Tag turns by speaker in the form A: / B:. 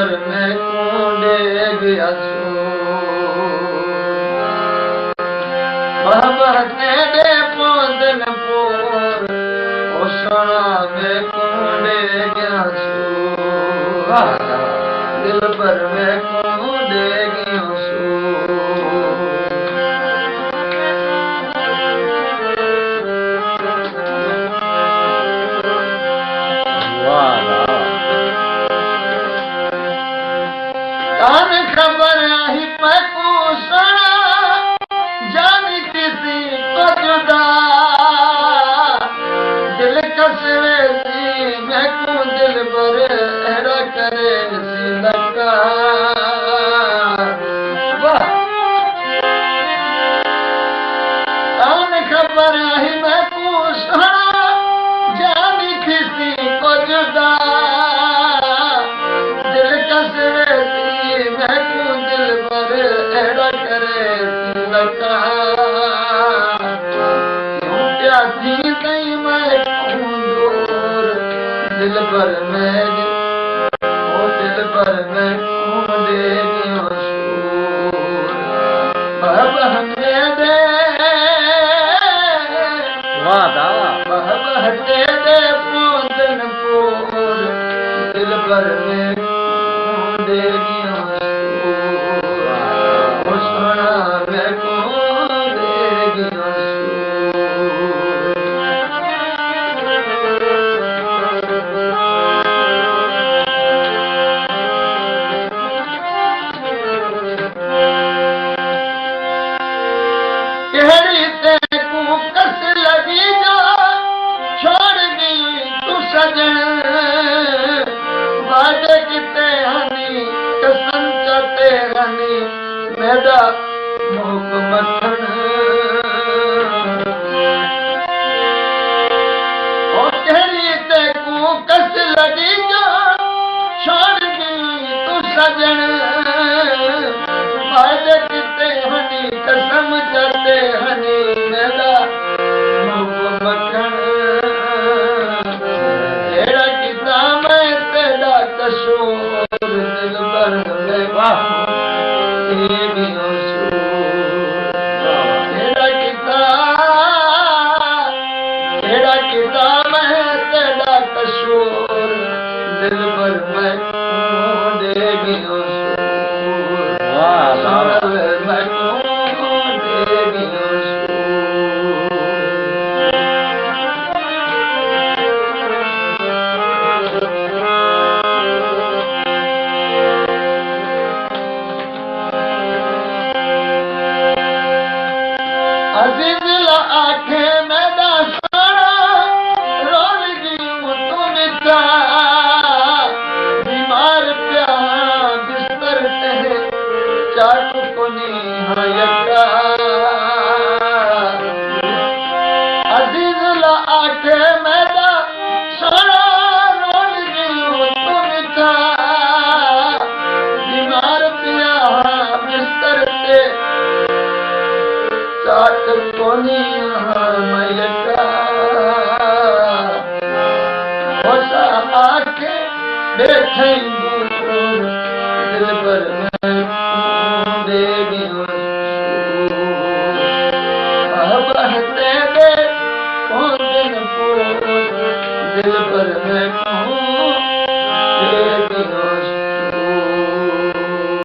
A: भर में कूदे गया बहते दे पोदन पोर ओसना में कूदे गया दिल भर में कूदे गया खबर ही पकू सुना जानी किसी को जुदा दिल कसवे सी मैं को दिल पर एड़ा करे सी लगा खबर ही मैं को सुना जानी किसी को जुदा दिल कसवे मैं को दिल पर एड़ा करे लगा क्यों प्यासी नहीं मैं दूर दिल पर मैं वो दिल पर मैं दे बहने दे बहते दे पोदन पोर दिल पर मैं दे मेरा मुख मखन ओ कहरी ते को कस लगी जो छोड़ गई तू सजन वादे किते हनी कसम चते हनी मेरा मुख मखन तेरा किता मैं तेरा कसूर दिल भर में वाह तेरा किताब है तेरा कसूर दिल भर में देगी आखे मैदा सोना रोल गई तुम बीमार प्या बिस्तर तेरे चाट को निहायका अजीज ला आखे मैदा सोना रोल गई तुम बीमार प्या बिस्तर ते चाट कोनी मयका होसा आके बैठे दूर दिल पर मैं दे गयो बहते दे पोदन पोर दिल पर मैं